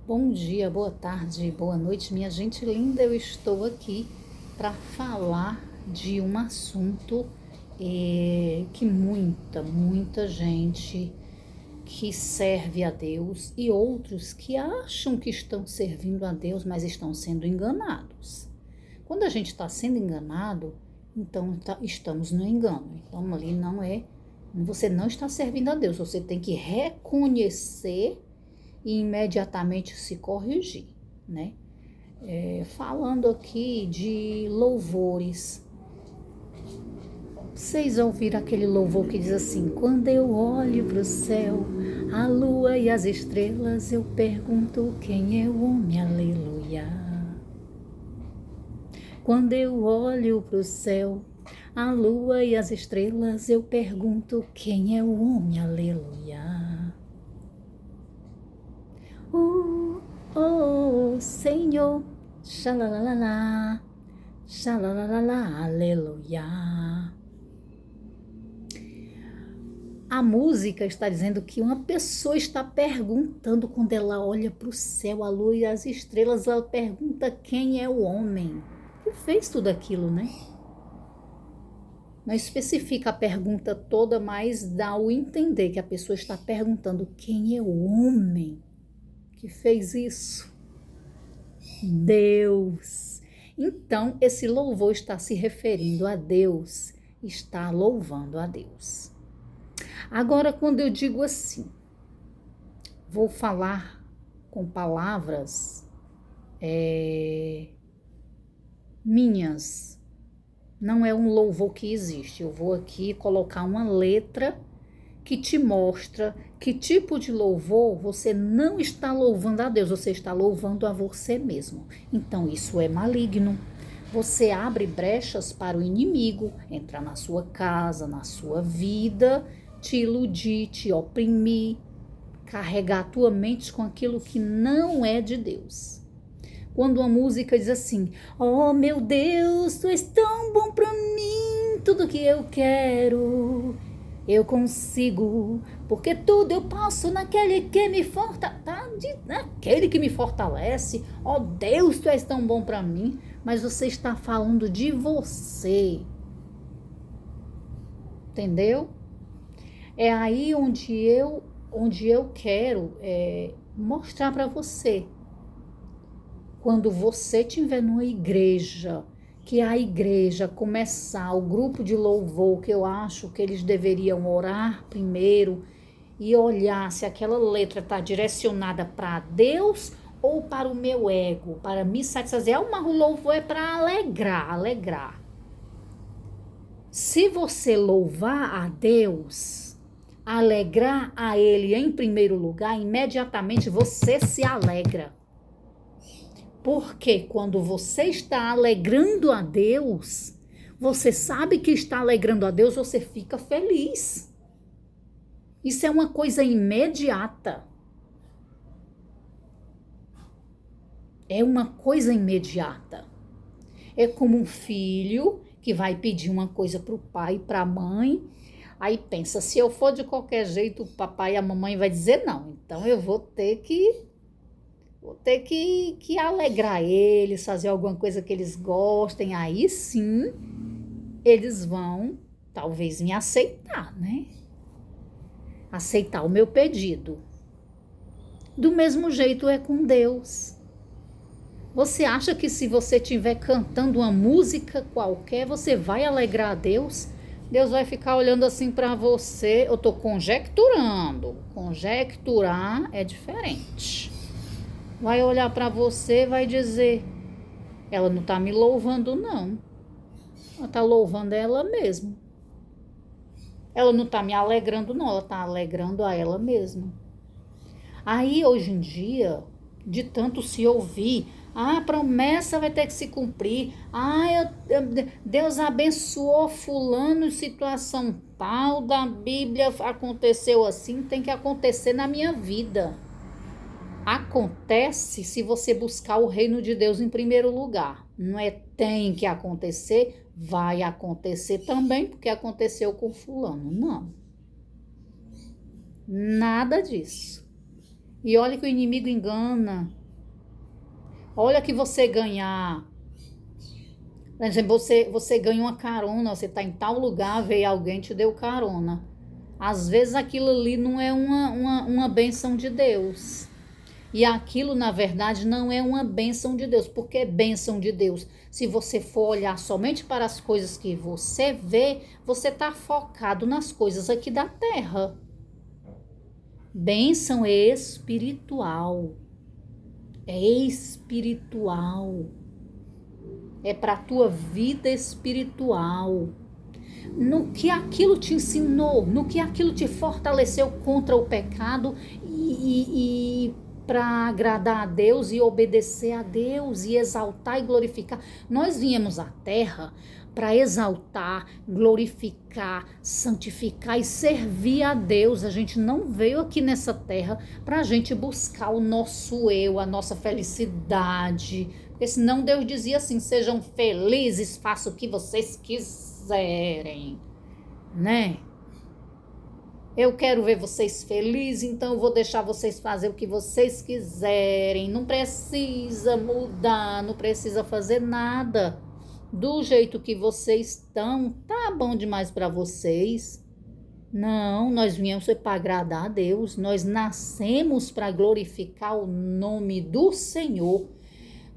Bom dia, boa tarde, boa noite, minha gente linda. Eu estou aqui para falar de um assunto que muita gente que serve a Deus e outros que acham que estão servindo a Deus, mas estão sendo enganados. Quando a gente está sendo enganado, então estamos no engano. Então ali você não está servindo a Deus, você tem que reconhecer e imediatamente se corrigir, né? Falando aqui de louvores, vocês ouviram aquele louvor que diz assim: quando eu olho para o céu, a lua e as estrelas, eu pergunto quem é o homem, aleluia. Quando eu olho para o céu, a lua e as estrelas, eu pergunto quem é o homem, aleluia. Oh, Senhor, xalalalá, xalalalá, aleluia. A música está dizendo que uma pessoa está perguntando, quando ela olha para o céu, a lua e as estrelas, ela pergunta quem é o homem que fez tudo aquilo, né? Não especifica a pergunta toda, mas dá o entender que a pessoa está perguntando quem é o homem que fez isso. Deus. Então, esse louvor está se referindo a Deus, está louvando a Deus. Agora, quando eu digo assim, vou falar com palavras minhas, não é um louvor que existe. Eu vou aqui colocar uma letra que te mostra que tipo de louvor você não está louvando a Deus, você está louvando a você mesmo. Então, isso é maligno. Você abre brechas para o inimigo entrar na sua casa, na sua vida, te iludir, te oprimir, carregar a tua mente com aquilo que não é de Deus. Quando uma música diz assim: oh meu Deus, tu és tão bom para mim, tudo que eu quero eu consigo, porque tudo eu posso naquele que me fortalece. Ó Deus, tu és tão bom para mim. Mas você está falando de você. Entendeu? É aí onde eu quero mostrar para você. Quando você estiver numa igreja, que a igreja começar o grupo de louvor, que eu acho que eles deveriam orar primeiro e olhar se aquela letra está direcionada para Deus ou para o meu ego, para me satisfazer. O louvor é para alegrar. Se você louvar a Deus, alegrar a Ele em primeiro lugar, imediatamente você se alegra. Porque quando você está alegrando a Deus, você sabe que está alegrando a Deus, você fica feliz. Isso é uma coisa imediata. É uma coisa imediata. É como um filho que vai pedir uma coisa para o pai e para a mãe. Aí pensa, se eu for de qualquer jeito, o papai e a mamãe vai dizer não. Então eu vou ter que alegrar eles, fazer alguma coisa que eles gostem. Aí sim, eles vão talvez me aceitar, né? Aceitar o meu pedido. Do mesmo jeito é com Deus. Você acha que se você estiver cantando uma música qualquer, você vai alegrar a Deus? Deus vai ficar olhando assim para você? Eu estou conjecturando. Conjecturar é diferente. Vai olhar para você e vai dizer: ela não está me louvando, não. Ela está louvando ela mesma. Ela não está me alegrando, não. Ela está alegrando a ela mesma. Aí, hoje em dia, de tanto se ouvir, a promessa vai ter que se cumprir. Deus abençoou fulano em situação tal, da Bíblia aconteceu assim, tem que acontecer na minha vida. Acontece se você buscar o reino de Deus em primeiro lugar. Não é tem que acontecer, vai acontecer também, porque aconteceu com fulano. Não. Nada disso. E olha que o inimigo engana Olha que você ganhar, por exemplo, você ganha uma carona, você está em tal lugar, veio alguém te deu carona. Às vezes aquilo ali não é uma bênção de Deus. E aquilo, na verdade, não é uma bênção de Deus. Porque é bênção de Deus. Se você for olhar somente para as coisas que você vê, você está focado nas coisas aqui da terra. Bênção é espiritual. É espiritual. É para a tua vida espiritual. No que aquilo te ensinou, no que aquilo te fortaleceu contra o pecado e para agradar a Deus e obedecer a Deus e exaltar e glorificar. Nós viemos à terra para exaltar, glorificar, santificar e servir a Deus. A gente não veio aqui nessa terra para a gente buscar o nosso eu, a nossa felicidade. Porque senão Deus dizia assim, sejam felizes, façam o que vocês quiserem, né? Eu quero ver vocês felizes, então eu vou deixar vocês fazer o que vocês quiserem. Não precisa mudar, não precisa fazer nada. Do jeito que vocês estão, tá bom demais para vocês. Não, nós viemos para agradar a Deus. Nós nascemos para glorificar o nome do Senhor.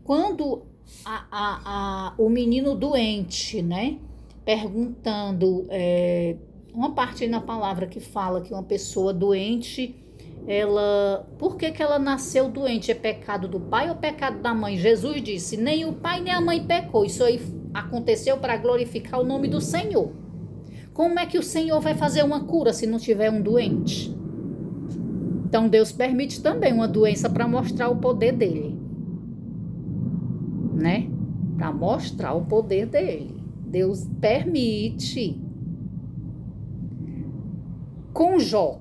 Quando o menino doente, né, perguntando, uma parte aí na palavra que fala que uma pessoa doente, por que ela nasceu doente? É pecado do pai ou pecado da mãe? Jesus disse, nem o pai nem a mãe pecou, isso aí aconteceu para glorificar o nome do Senhor. Como é que o Senhor vai fazer uma cura se não tiver um doente? Então Deus permite também uma doença para mostrar o poder dele, né? Para mostrar o poder dele. Deus permite. Com Jó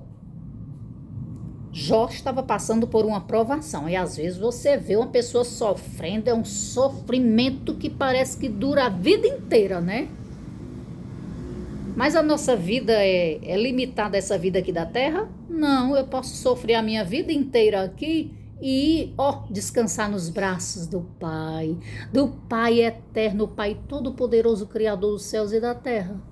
estava passando por uma provação. E às vezes você vê uma pessoa sofrendo, é um sofrimento que parece que dura a vida inteira, né? Mas a nossa vida é limitada a essa vida aqui da terra? Não, eu posso sofrer a minha vida inteira aqui e, descansar nos braços do Pai eterno, Pai todo-poderoso, Criador dos céus e da terra.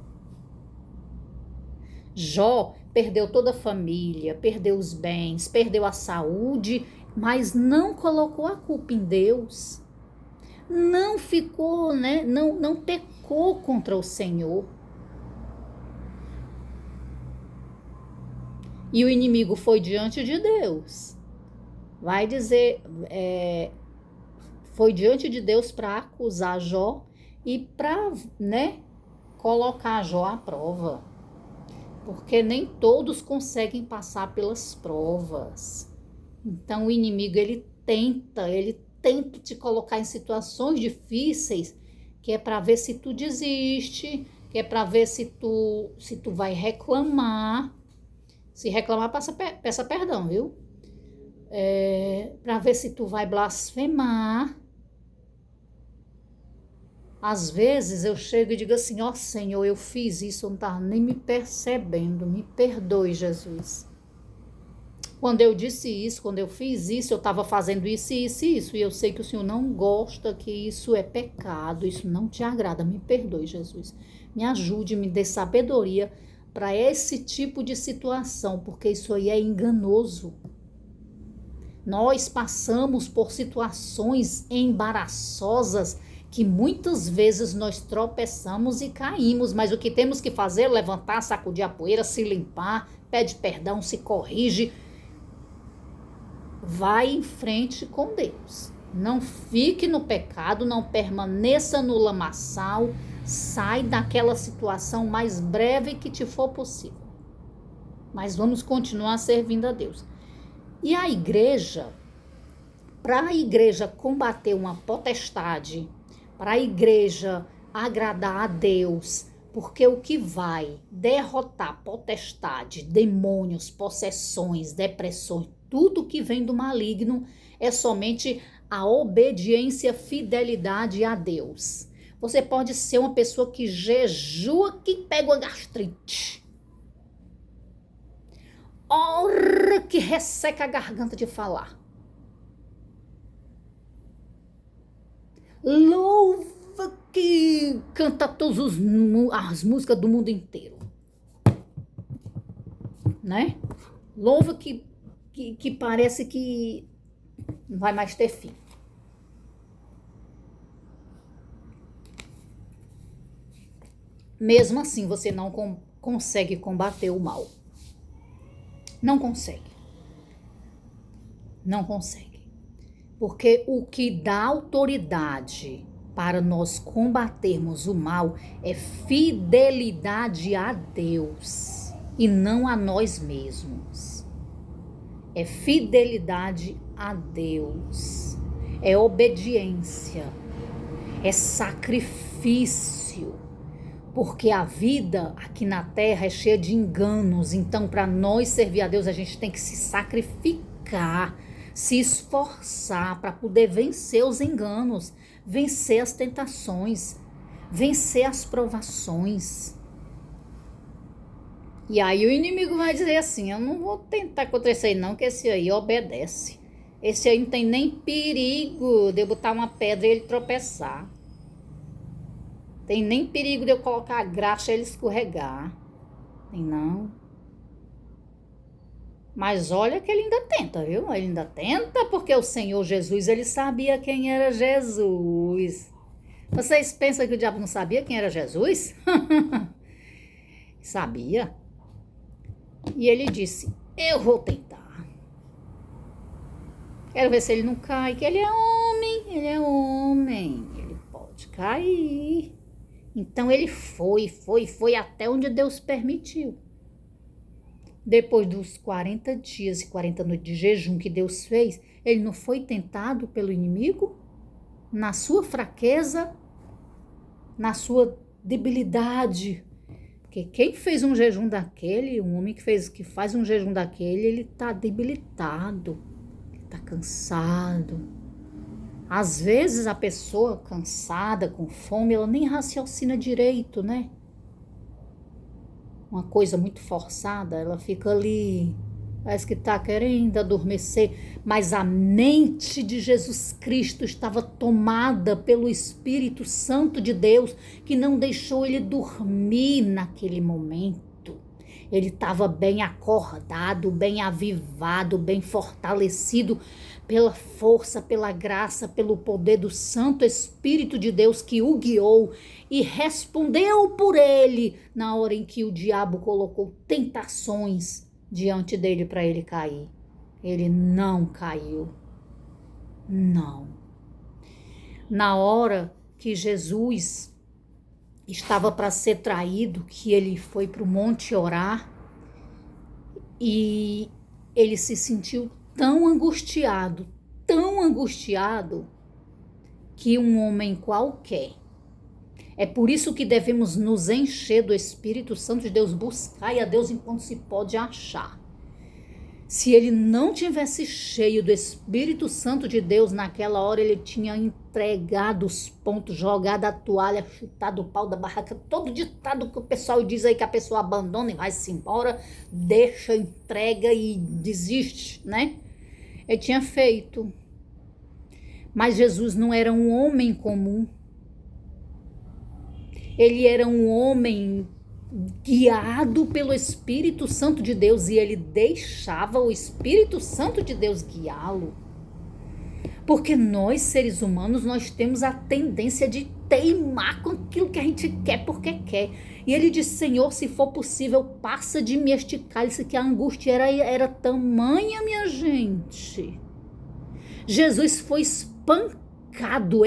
Jó perdeu toda a família, perdeu os bens, perdeu a saúde, mas não colocou a culpa em Deus. Não ficou, né? Não pecou contra o Senhor. E o inimigo foi diante de Deus. Vai dizer, foi diante de Deus para acusar Jó e para, né, colocar Jó à prova. Porque nem todos conseguem passar pelas provas. Então o inimigo, ele tenta te colocar em situações difíceis, que é para ver se tu desiste, que é para ver se tu vai reclamar. Se reclamar, peça perdão, viu? Para ver se tu vai blasfemar. Às vezes eu chego e digo assim, Senhor, eu fiz isso, eu não estava nem me percebendo, me perdoe, Jesus. Quando eu disse isso, quando eu fiz isso, eu estava fazendo isso, isso e isso, e eu sei que o Senhor não gosta, que isso é pecado, isso não te agrada, me perdoe, Jesus. Me ajude, me dê sabedoria para esse tipo de situação, porque isso aí é enganoso. Nós passamos por situações embaraçosas que muitas vezes nós tropeçamos e caímos, mas o que temos que fazer é levantar, sacudir a poeira, se limpar, pede perdão, se corrige, vai em frente com Deus. Não fique no pecado, não permaneça no lamaçal, sai daquela situação mais breve que te for possível. Mas vamos continuar servindo a Deus. E a igreja, para a igreja combater uma potestade, para a igreja agradar a Deus, porque o que vai derrotar potestade, demônios, possessões, depressões, tudo que vem do maligno é somente a obediência, fidelidade a Deus. Você pode ser uma pessoa que jejua, que pega uma gastrite. Ora, que resseca a garganta de falar. Louva que canta todas as músicas do mundo inteiro, né? Louva que parece que não vai mais ter fim. Mesmo assim, você não consegue combater o mal. Não consegue. Não consegue. Porque o que dá autoridade para nós combatermos o mal é fidelidade a Deus e não a nós mesmos. É fidelidade a Deus. É obediência. É sacrifício. Porque a vida aqui na terra é cheia de enganos. Então, para nós servir a Deus, a gente tem que se sacrificar, se esforçar para poder vencer os enganos, vencer as tentações, vencer as provações. E aí o inimigo vai dizer assim: eu não vou tentar contra esse aí não, que esse aí obedece. Esse aí não tem nem perigo de eu botar uma pedra e ele tropeçar. Tem nem perigo de eu colocar a graxa e ele escorregar. Tem não. Mas olha que ele ainda tenta, viu? Ele ainda tenta porque o Senhor Jesus, ele sabia quem era Jesus. Vocês pensam que o diabo não sabia quem era Jesus? Sabia. E ele disse, eu vou tentar. Quero ver se ele não cai, que ele é homem, ele pode cair. Então ele foi até onde Deus permitiu. Depois dos 40 dias e 40 noites de jejum que Deus fez, ele não foi tentado pelo inimigo? Na sua fraqueza, na sua debilidade. Porque quem fez um jejum daquele, um homem que faz um jejum daquele, ele está debilitado, está cansado. Às vezes a pessoa cansada, com fome, ela nem raciocina direito, né? Uma coisa muito forçada, ela fica ali, parece que está querendo adormecer. Mas a mente de Jesus Cristo estava tomada pelo Espírito Santo de Deus, que não deixou ele dormir naquele momento. Ele estava bem acordado, bem avivado, bem fortalecido pela força, pela graça, pelo poder do Santo Espírito de Deus que o guiou e respondeu por ele na hora em que o diabo colocou tentações diante dele para ele cair. Ele não caiu. Não. Na hora que Jesus estava para ser traído, que ele foi para o monte orar e ele se sentiu tão angustiado, que um homem qualquer. É por isso que devemos nos encher do Espírito Santo de Deus, buscar a Deus enquanto se pode achar. Se ele não tivesse cheio do Espírito Santo de Deus, naquela hora ele tinha entregado os pontos, jogado a toalha, chutado o pau da barraca, todo ditado que o pessoal diz aí que a pessoa abandona e vai-se embora, deixa, entrega e desiste, né? Ele tinha feito. Mas Jesus não era um homem comum. Ele era um homem guiado pelo Espírito Santo de Deus e ele deixava o Espírito Santo de Deus guiá-lo. Porque nós, seres humanos, nós temos a tendência de teimar com aquilo que a gente quer porque quer. E ele disse, Senhor, se for possível, passa de mim este cálice, que a angústia era tamanha, minha gente. Jesus foi espancado.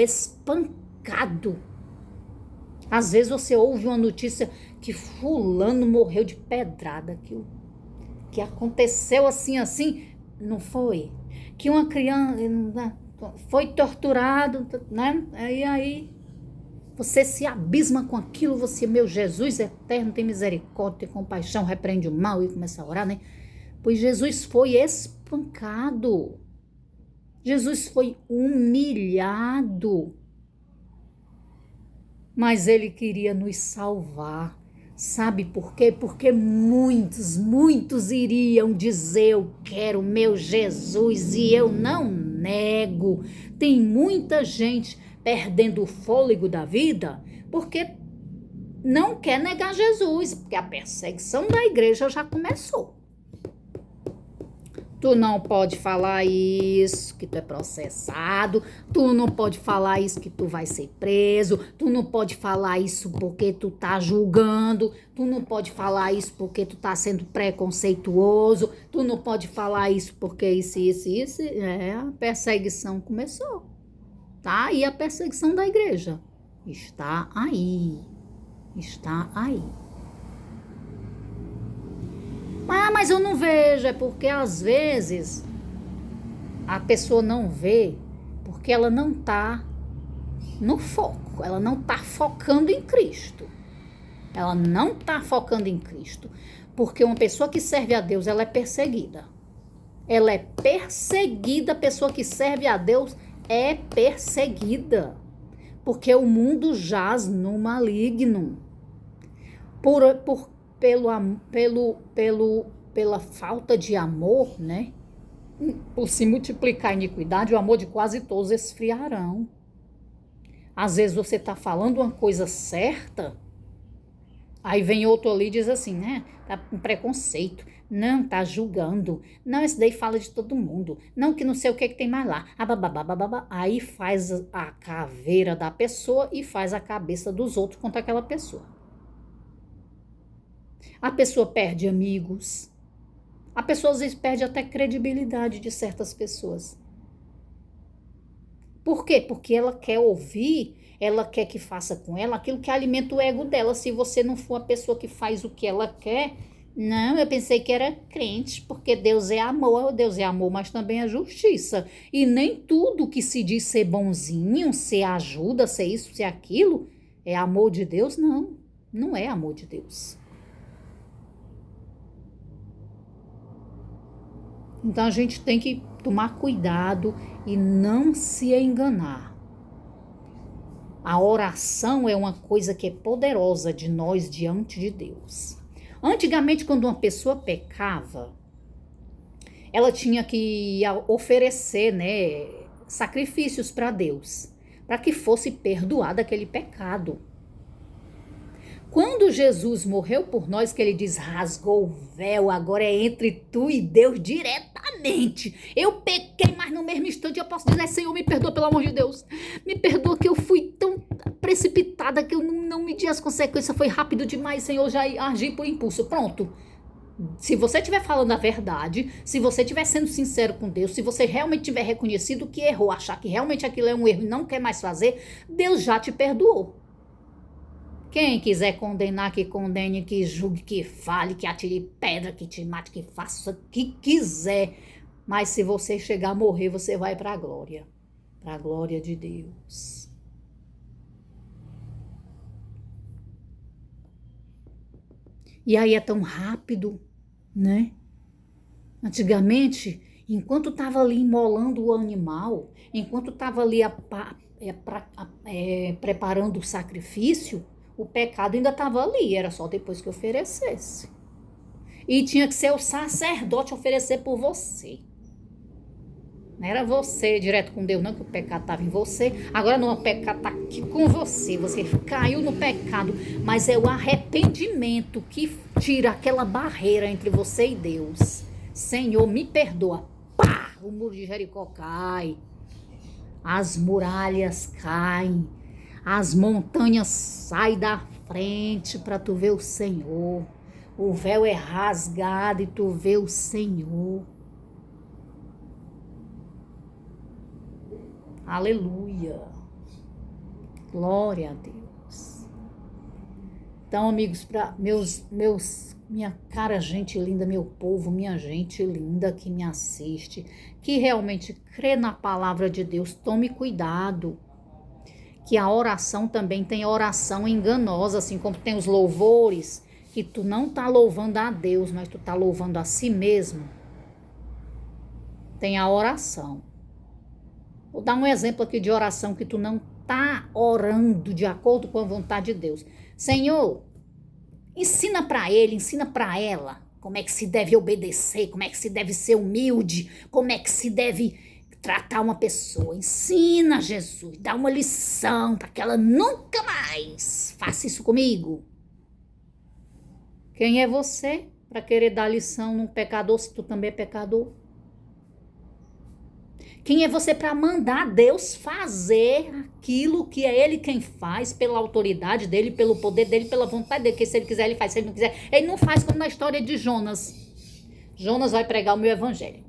Às vezes você ouve uma notícia que fulano morreu de pedrada, que aconteceu assim, não foi? Que uma criança foi torturado, né? Aí você se abisma com aquilo, você, meu Jesus eterno, tem misericórdia, tem compaixão, repreende o mal e começa a orar, né? Pois Jesus foi espancado. Jesus foi humilhado. Mas ele queria nos salvar. Sabe por quê? Porque muitos iriam dizer, eu quero meu Jesus, e eu não nego. Tem muita gente perdendo o fôlego da vida, porque não quer negar Jesus, porque a perseguição da igreja já começou. Tu não pode falar isso, que tu é processado. Tu não pode falar isso, que tu vai ser preso. Tu não pode falar isso porque tu tá julgando. Tu não pode falar isso porque tu tá sendo preconceituoso. Tu não pode falar isso porque isso. A perseguição começou. Tá aí a perseguição da igreja. Está aí. Está aí. Ah, mas eu não vejo, é porque às vezes a pessoa não vê porque ela não está no foco, ela não está focando em Cristo. Ela não está focando em Cristo, porque uma pessoa que serve a Deus, ela é perseguida. Ela é perseguida, a pessoa que serve a Deus é perseguida, porque o mundo jaz no maligno. Pela falta de amor, né? Por se multiplicar a iniquidade, o amor de quase todos esfriarão. Às vezes você está falando uma coisa certa, aí vem outro ali e diz assim, né? Tá com preconceito. Não, tá julgando. Não, esse daí fala de todo mundo. Não, que não sei o que tem mais lá. Aí faz a caveira da pessoa e faz a cabeça dos outros contra aquela pessoa. A pessoa perde amigos. A pessoa às vezes perde até credibilidade de certas pessoas. Por quê? Porque ela quer ouvir, ela quer que faça com ela aquilo que alimenta o ego dela. Se você não for a pessoa que faz o que ela quer, não, eu pensei que era crente, porque Deus é amor, mas também é justiça. E nem tudo que se diz ser bonzinho, ser ajuda, ser isso, ser aquilo, é amor de Deus, não. Não é amor de Deus. Então a gente tem que tomar cuidado e não se enganar. A oração é uma coisa que é poderosa de nós diante de Deus. Antigamente, quando uma pessoa pecava, ela tinha que oferecer, né, sacrifícios para Deus, para que fosse perdoado aquele pecado. Quando Jesus morreu por nós, que ele diz, rasgou o véu, agora é entre tu e Deus diretamente. Eu pequei, mas no mesmo instante eu posso dizer, Senhor, me perdoa, pelo amor de Deus. Me perdoa que eu fui tão precipitada que eu não medi as consequências, foi rápido demais, Senhor, já agi por impulso. Pronto. Se você estiver falando a verdade, se você estiver sendo sincero com Deus, se você realmente tiver reconhecido que errou, achar que realmente aquilo é um erro e não quer mais fazer, Deus já te perdoou. Quem quiser condenar, que condene, que julgue, que fale, que atire pedra, que te mate, que faça o que quiser. Mas se você chegar a morrer, você vai para a glória de Deus. E aí é tão rápido, né? Antigamente, enquanto estava ali imolando o animal, enquanto estava ali preparando o sacrifício, o pecado ainda estava ali, era só depois que oferecesse. E tinha que ser o sacerdote oferecer por você. Não era você direto com Deus, não, que o pecado estava em você. Agora não, o pecado está aqui com você. Você caiu no pecado, mas é o arrependimento que tira aquela barreira entre você e Deus. Senhor, me perdoa. Pá! O muro de Jericó cai. As muralhas caem. As montanhas saem da frente para tu ver o Senhor. O véu é rasgado e tu vê o Senhor. Aleluia. Glória a Deus. Então, amigos, para minha cara gente linda, meu povo, minha gente linda que me assiste, que realmente crê na palavra de Deus, tome cuidado. Que a oração também tem oração enganosa, assim como tem os louvores, que tu não tá louvando a Deus, mas tu tá louvando a si mesmo. Tem a oração. Vou dar um exemplo aqui de oração que tu não tá orando de acordo com a vontade de Deus. Senhor, ensina para ele, ensina para ela como é que se deve obedecer, como é que se deve ser humilde, como é que se deve tratar uma pessoa, ensina Jesus, dá uma lição para que ela nunca mais faça isso comigo. Quem é você para querer dar lição num pecador se tu também é pecador? Quem é você para mandar Deus fazer aquilo que é Ele quem faz, pela autoridade dEle, pelo poder dEle, pela vontade dEle, que se Ele quiser Ele faz, se Ele não quiser, Ele não faz, como na história de Jonas. Jonas vai pregar o meu evangelho.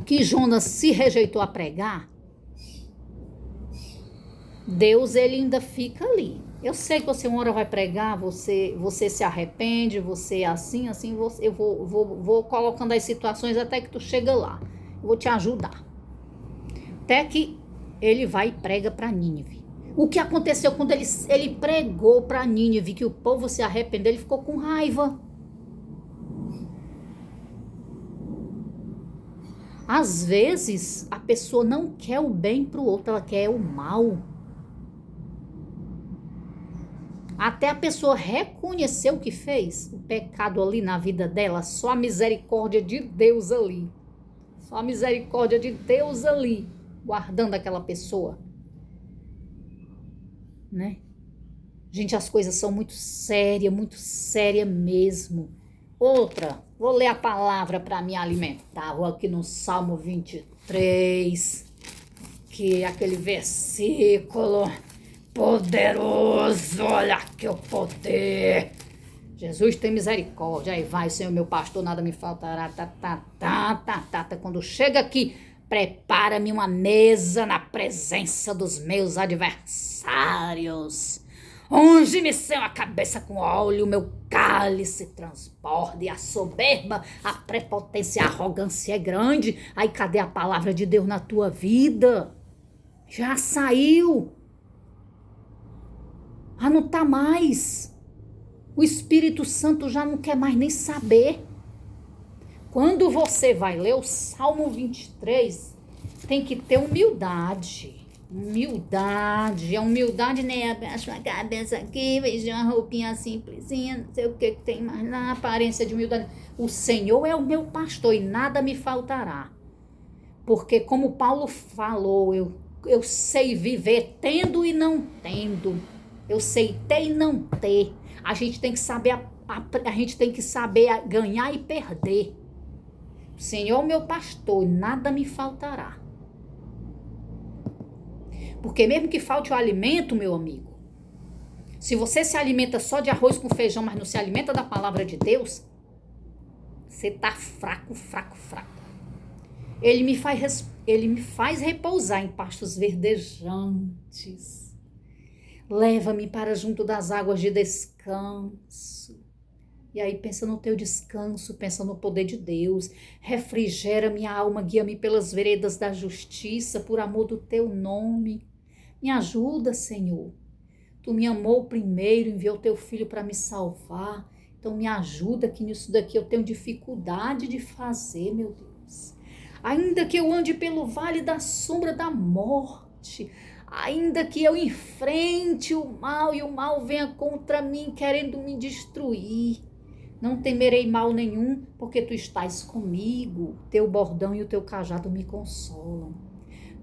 Que Jonas se rejeitou a pregar, Deus ele ainda fica ali. Eu sei que você uma hora vai pregar, você se arrepende, você é assim, eu vou colocando as situações até que tu chega lá. Eu vou te ajudar. Até que ele vai e prega para Nínive. O que aconteceu quando ele pregou para Nínive, que o povo se arrependeu, ele ficou com raiva. Às vezes, a pessoa não quer o bem para o outro, ela quer o mal. Até a pessoa reconhecer o que fez, o pecado ali na vida dela, só a misericórdia de Deus ali. Só a misericórdia de Deus ali, guardando aquela pessoa. Né? Gente, as coisas são muito séria mesmo. Outra, vou ler a palavra para me alimentar. Vou aqui no Salmo 23, que é aquele versículo poderoso. Olha que o poder. Jesus tem misericórdia. Aí vai, Senhor, meu pastor, nada me faltará. Quando chega aqui, prepara-me uma mesa na presença dos meus adversários. Unge-me, Senhor, a cabeça com óleo, o meu cálice transborda, e a soberba, a prepotência, a arrogância é grande. Aí cadê a palavra de Deus na tua vida? Já saiu. Ah, não tá mais. O Espírito Santo já não quer mais nem saber. Quando você vai ler o Salmo 23, tem que ter humildade. Humildade. A humildade, né? Abaixa a cabeça aqui, veja uma roupinha simplesinha, não sei o que tem mais na aparência de humildade. O Senhor é o meu pastor e nada me faltará. Porque como Paulo falou, eu sei viver tendo e não tendo. Eu sei ter e não ter. A gente tem que saber, a gente tem que saber ganhar e perder. O Senhor é o meu pastor e nada me faltará. Porque mesmo que falte o alimento, meu amigo, se você se alimenta só de arroz com feijão, mas não se alimenta da palavra de Deus, você tá fraco. Ele me faz repousar em pastos verdejantes. Leva-me para junto das águas de descanso. E aí pensa no teu descanso, pensa no poder de Deus. Refrigera minha alma, guia-me pelas veredas da justiça, por amor do teu nome. Me ajuda, Senhor. Tu me amou primeiro, enviou teu filho para me salvar. Então me ajuda, que nisso daqui eu tenho dificuldade de fazer, meu Deus. Ainda que eu ande pelo vale da sombra da morte, ainda que eu enfrente o mal e o mal venha contra mim querendo me destruir, não temerei mal nenhum, porque tu estás comigo, teu bordão e o teu cajado me consolam.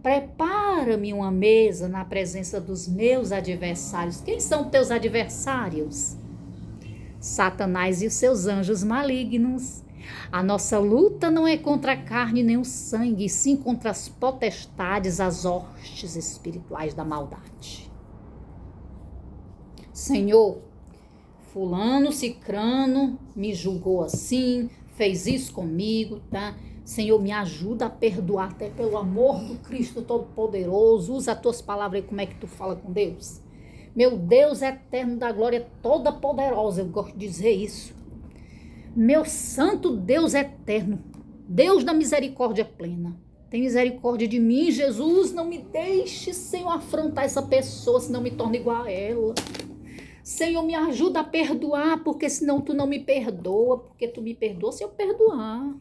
Prepara-me uma mesa na presença dos meus adversários. Quem são teus adversários? Satanás e os seus anjos malignos. A nossa luta não é contra a carne nem o sangue, e sim contra as potestades, as hostes espirituais da maldade. Senhor, fulano, cicrano me julgou assim, fez isso comigo, tá? Senhor, me ajuda a perdoar, até pelo amor do Cristo Todo-Poderoso. Usa as tuas palavras aí, como é que tu fala com Deus. Meu Deus eterno da glória toda poderosa, eu gosto de dizer isso. Meu santo Deus eterno, Deus da misericórdia plena, tem misericórdia de mim, Jesus. Não me deixe, Senhor, afrontar essa pessoa, senão me torna igual a ela. Senhor, me ajuda a perdoar, porque senão tu não me perdoa, porque tu me perdoa se eu perdoar.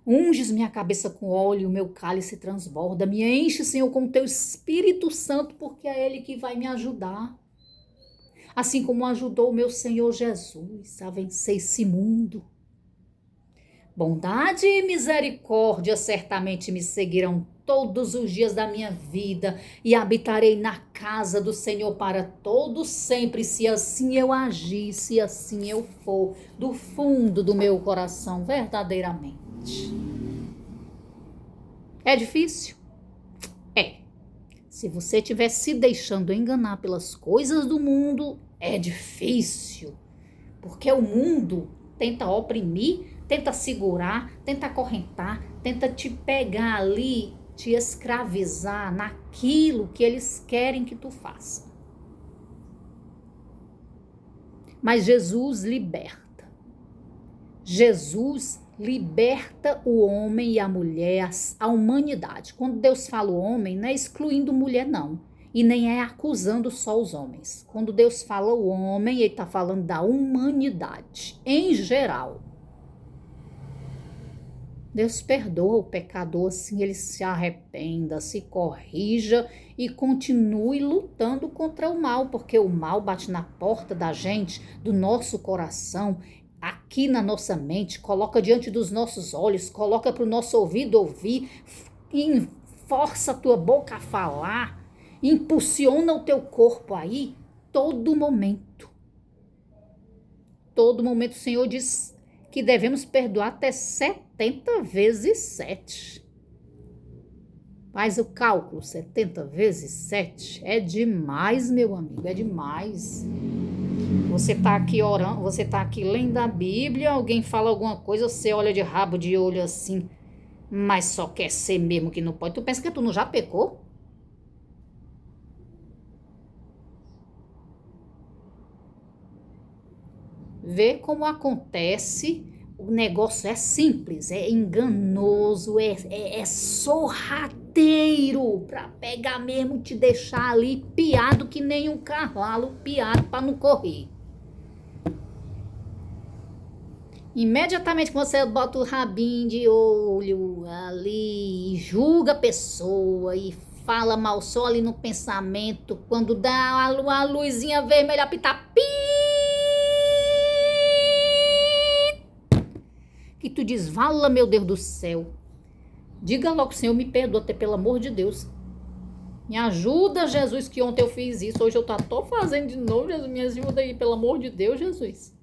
Unges minha cabeça com óleo, o meu cálice transborda. Me enche, Senhor, com o teu Espírito Santo, porque é Ele que vai me ajudar. Assim como ajudou o meu Senhor Jesus a vencer esse mundo. Bondade e misericórdia certamente me seguirão todos os dias da minha vida e habitarei na casa do Senhor para todo sempre, se assim eu agir, se assim eu for, do fundo do meu coração, verdadeiramente. É difícil? É. Se você estiver se deixando enganar pelas coisas do mundo, é difícil. Porque o mundo tenta oprimir, tenta segurar, tenta acorrentar, tenta te pegar ali, te escravizar naquilo que eles querem que tu faça. Mas Jesus liberta. Jesus liberta o homem e a mulher, a humanidade. Quando Deus fala o homem, não é excluindo mulher, não. E nem é acusando só os homens. Quando Deus fala o homem, ele está falando da humanidade, em geral. Deus perdoa o pecador, assim ele se arrependa, se corrija e continue lutando contra o mal, porque o mal bate na porta da gente, do nosso coração, aqui na nossa mente, coloca diante dos nossos olhos, coloca para o nosso ouvido ouvir, força a tua boca a falar, impulsiona o teu corpo aí, todo momento. Todo momento o Senhor diz que devemos perdoar até 70 vezes 7. Faz o cálculo, 70 vezes 7 é demais, meu amigo, é demais. Você tá aqui orando, você tá aqui lendo a Bíblia, alguém fala alguma coisa, você olha de rabo de olho assim, mas só quer ser mesmo que não pode. Tu pensa que tu não já pecou? Vê como acontece, o negócio é simples, é enganoso, é sorrateiro, pra pegar mesmo, te deixar ali piado que nem um cavalo, piado pra não correr. Imediatamente que você bota o rabinho de olho ali, julga a pessoa e fala mal só ali no pensamento, quando dá a luzinha vermelha, apitar pi, que tu diz, vala meu Deus do céu. Diga logo, Senhor, me perdoa, até pelo amor de Deus. Me ajuda, Jesus, que ontem eu fiz isso, hoje eu tô fazendo de novo, Jesus, me ajuda aí, pelo amor de Deus, Jesus.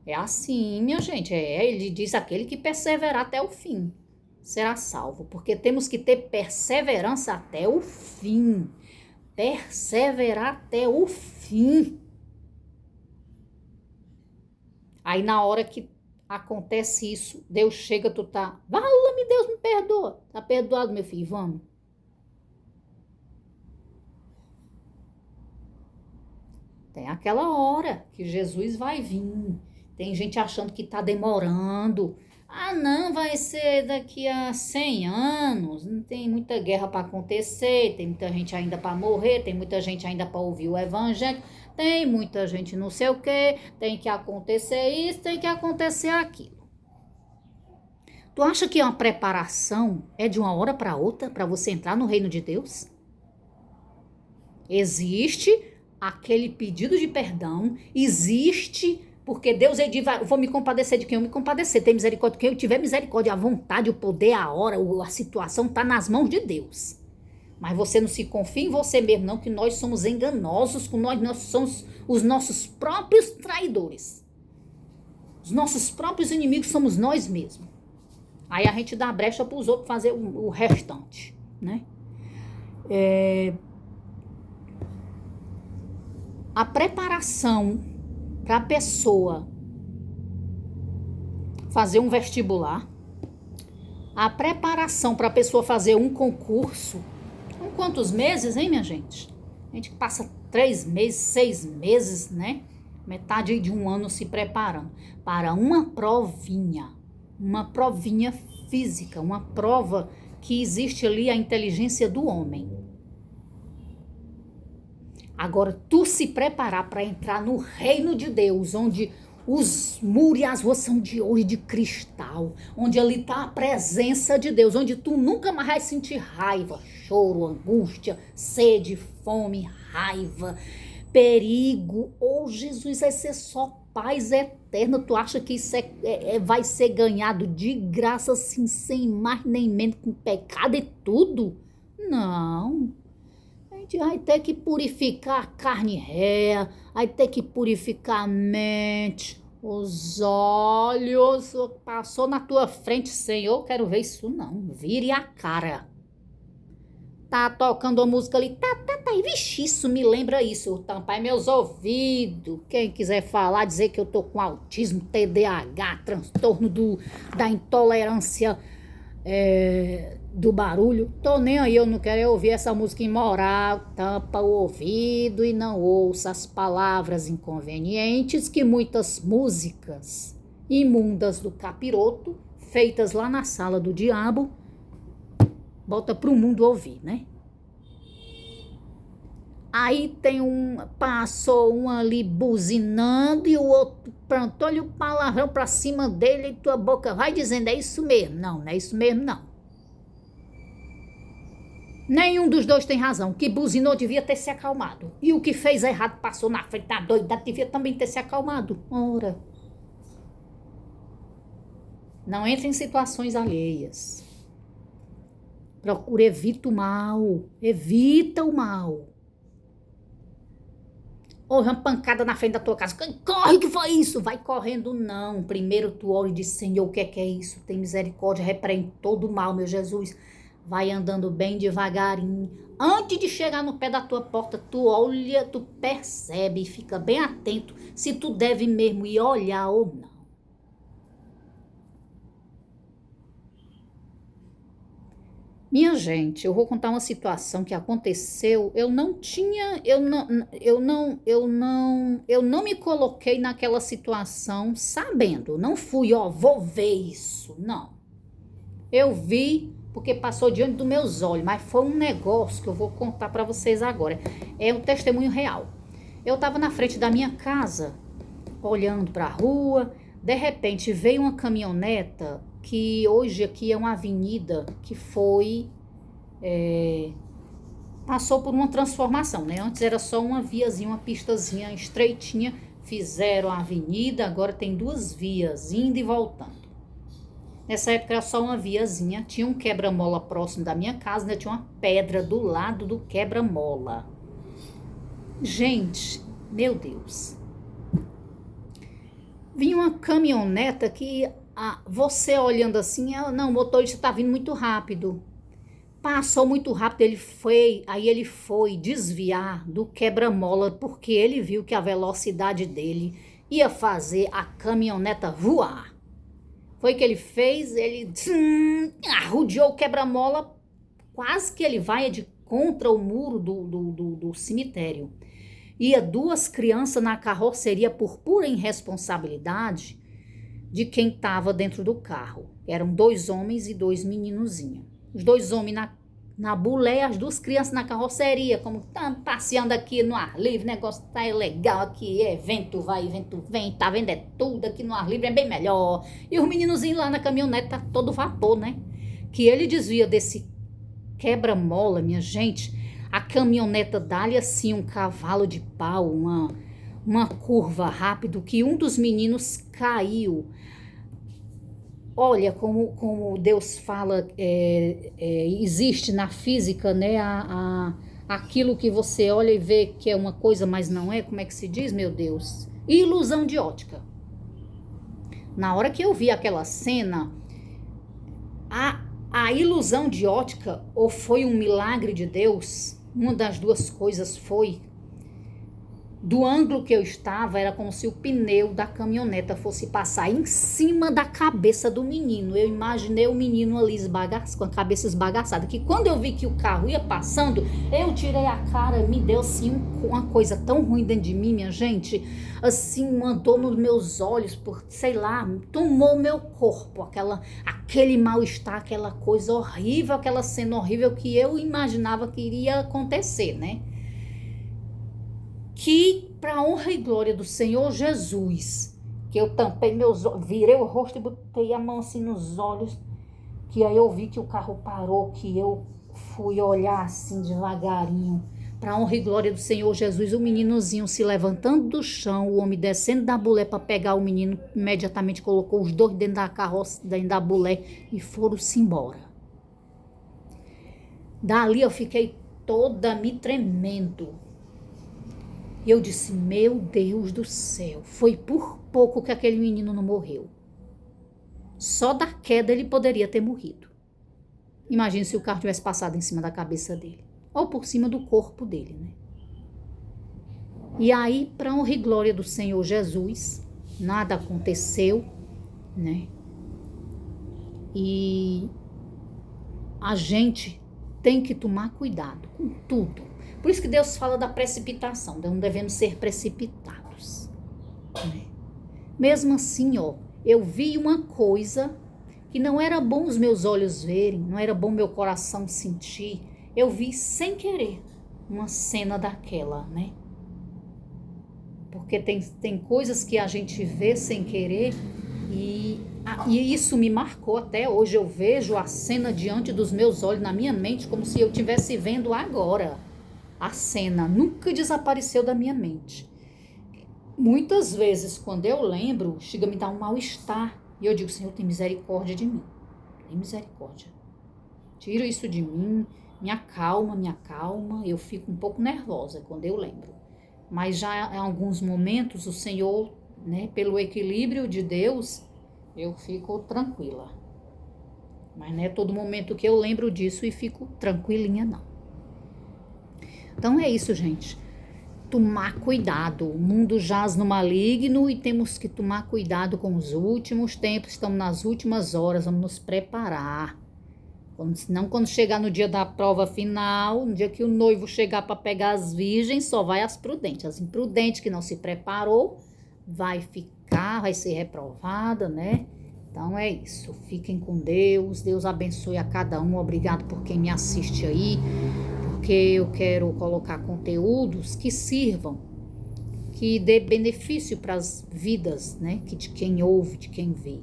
É assim, minha gente, ele diz aquele que perseverar até o fim será salvo, porque temos que ter perseverança até o fim, perseverar até o fim. Aí na hora que acontece isso, Deus chega, tu tá, vala-me Deus, me perdoa, tá perdoado meu filho, vamos. Tem aquela hora que Jesus vai vir. Tem gente achando que tá demorando. Ah, não, vai ser daqui a 100 anos. Não tem muita guerra para acontecer, tem muita gente ainda para morrer, tem muita gente ainda para ouvir o evangelho, tem muita gente não sei o quê, tem que acontecer isso, tem que acontecer aquilo. Tu acha que uma preparação é de uma hora para outra para você entrar no reino de Deus? Existe aquele pedido de perdão, existe, porque Deus ele diz, vou me compadecer de quem eu me compadecer, tem misericórdia de quem eu tiver misericórdia, a vontade, o poder, a hora, a situação está nas mãos de Deus. Mas você não se confia em você mesmo não, que nós somos enganosos, que nós somos os nossos próprios traidores. Os nossos próprios inimigos somos nós mesmos. Aí a gente dá brecha para os outros fazer o restante, né? A preparação para a pessoa fazer um vestibular, a preparação para a pessoa fazer um concurso, com quantos meses, hein, minha gente? A gente passa 3 meses, 6 meses, né? Metade de um ano se preparando para uma provinha física, uma prova que existe ali a inteligência do homem. Agora, tu se preparar para entrar no reino de Deus, onde os muros e as ruas são de ouro e de cristal, onde ali está a presença de Deus, onde tu nunca mais vai sentir raiva, choro, angústia, sede, fome, raiva, perigo. Oh, Jesus, vai ser só paz eterna. Tu acha que isso vai ser ganhado de graça, assim, sem mais nem menos, com pecado e tudo? Não. A gente vai ter que purificar a carne réia, vai ter que purificar a mente, os olhos. Passou na tua frente, Senhor, quero ver isso não. Vire a cara. Tá tocando a música ali, e vixe, isso me lembra isso, tampar meus ouvidos. Quem quiser falar, dizer que eu tô com autismo, TDAH, transtorno da intolerância do barulho, tô nem aí, eu não quero ouvir essa música imoral. Tampa o ouvido e não ouça as palavras inconvenientes que muitas músicas imundas do capiroto, feitas lá na sala do diabo, bota pro mundo ouvir, né? Aí passou um ali buzinando e o outro plantou-lhe o palavrão pra cima dele e tua boca vai dizendo, é isso mesmo. Não, não é isso mesmo, não. Nenhum dos dois tem razão. O que buzinou devia ter se acalmado. E o que fez errado passou na frente da doida, devia também ter se acalmado. Ora. Não entre em situações alheias. Procura, evita o mal. Evita o mal. Houve uma pancada na frente da tua casa. Corre, que foi isso? Vai correndo, não. Primeiro tu ora e diz, Senhor, o que é isso? Tem misericórdia, repreende todo o mal, meu Jesus. Vai andando bem devagarinho. Antes de chegar no pé da tua porta, tu olha, tu percebe e fica bem atento se tu deve mesmo ir olhar ou não. Minha gente, eu vou contar uma situação que aconteceu. Eu não me coloquei naquela situação sabendo. Não fui, vou ver isso. Não. Eu vi porque passou diante dos meus olhos, mas foi um negócio que eu vou contar para vocês agora. É um testemunho real. Eu estava na frente da minha casa, olhando para a rua. De repente veio uma caminhoneta, que hoje aqui é uma avenida que passou por uma transformação, né? Antes era só uma viazinha, uma pistazinha estreitinha, fizeram a avenida, agora tem 2 vias, indo e voltando. Nessa época era só uma viazinha, tinha um quebra-mola próximo da minha casa, né? Tinha uma pedra do lado do quebra-mola. Gente, meu Deus. Vinha uma caminhoneta que você olhando assim, não, o motorista tá vindo muito rápido. Passou muito rápido, ele foi desviar do quebra-mola porque ele viu que a velocidade dele ia fazer a caminhoneta voar. Foi o que ele fez, ele arrodeou o quebra-mola, quase que ele vai de contra o muro do cemitério. Ia 2 crianças na carroceria por pura irresponsabilidade de quem estava dentro do carro. Eram 2 homens e 2 meninozinhos. Os 2 homens na boleia, as 2 crianças na carroceria, como tá passeando aqui no ar livre, negócio tá legal aqui, vento vai, vento vem, tá vendo? É tudo aqui no ar livre, é bem melhor. E os meninozinhos lá na caminhonete tá todo vapor, né? Que ele desvia desse quebra-mola, minha gente, a caminhoneta dá-lhe assim um cavalo de pau, uma curva rápido, que um dos meninos caiu. Olha como Deus fala, existe na física, né? Aquilo que você olha e vê que é uma coisa, mas não é. Como é que se diz, meu Deus? Ilusão de ótica. Na hora que eu vi aquela cena, a ilusão de ótica, ou foi um milagre de Deus, uma das 2 coisas foi. Do ângulo que eu estava, era como se o pneu da caminhoneta fosse passar em cima da cabeça do menino. Eu imaginei o menino ali com a cabeça esbagaçada, que quando eu vi que o carro ia passando, eu tirei a cara, me deu assim uma coisa tão ruim dentro de mim, minha gente, assim, mandou nos meus olhos, sei lá, tomou meu corpo, aquele mal-estar, aquela coisa horrível, aquela cena horrível que eu imaginava que iria acontecer, né? Que, para honra e glória do Senhor Jesus, que eu tampei meus olhos, virei o rosto e botei a mão assim nos olhos, que aí eu vi que o carro parou, que eu fui olhar assim devagarinho Para honra e glória do Senhor Jesus, o meninozinho se levantando do chão, o homem descendo da bulé para pegar o menino, imediatamente colocou os dois dentro da carroça, dentro da bulé e foram-se embora. Dali eu fiquei toda me tremendo. E eu disse, meu Deus do céu, foi por pouco que aquele menino não morreu. Só da queda ele poderia ter morrido. Imagine se o carro tivesse passado em cima da cabeça dele. Ou por cima do corpo dele, né? E aí, para honra e glória do Senhor Jesus, nada aconteceu, né? E a gente tem que tomar cuidado com tudo. Por isso que Deus fala da precipitação, não devemos ser precipitados, né? Mesmo assim, ó, eu vi uma coisa que não era bom os meus olhos verem, não era bom meu coração sentir. Eu vi sem querer uma cena daquela, né? Porque tem coisas que a gente vê sem querer e isso me marcou até hoje. Eu vejo a cena diante dos meus olhos, na minha mente, como se eu estivesse vendo agora. A cena nunca desapareceu da minha mente. Muitas vezes, quando eu lembro, chega a me dar um mal-estar. E eu digo, Senhor, tem misericórdia de mim. Tem misericórdia. Tira isso de mim, me acalma. Eu fico um pouco nervosa quando eu lembro. Mas já em alguns momentos, o Senhor, né, pelo equilíbrio de Deus, eu fico tranquila. Mas não é todo momento que eu lembro disso e fico tranquilinha, não. Então é isso, gente. Tomar cuidado. O mundo jaz no maligno e temos que tomar cuidado com os últimos tempos. Estamos nas últimas horas, vamos nos preparar. Senão, quando chegar no dia da prova final, no dia que o noivo chegar para pegar as virgens, só vai as prudentes. As imprudentes que não se preparou, vai ser reprovada, né? Então é isso. Fiquem com Deus. Deus abençoe a cada um. Obrigado por quem me assiste aí. Porque eu quero colocar conteúdos que sirvam, que dê benefício para as vidas, né? Que de quem ouve, de quem vê.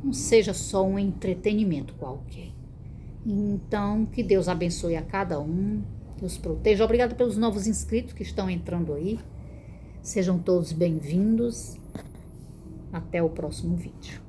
Não seja só um entretenimento qualquer. Então, que Deus abençoe a cada um, Deus proteja. Obrigada pelos novos inscritos que estão entrando aí. Sejam todos bem-vindos. Até o próximo vídeo.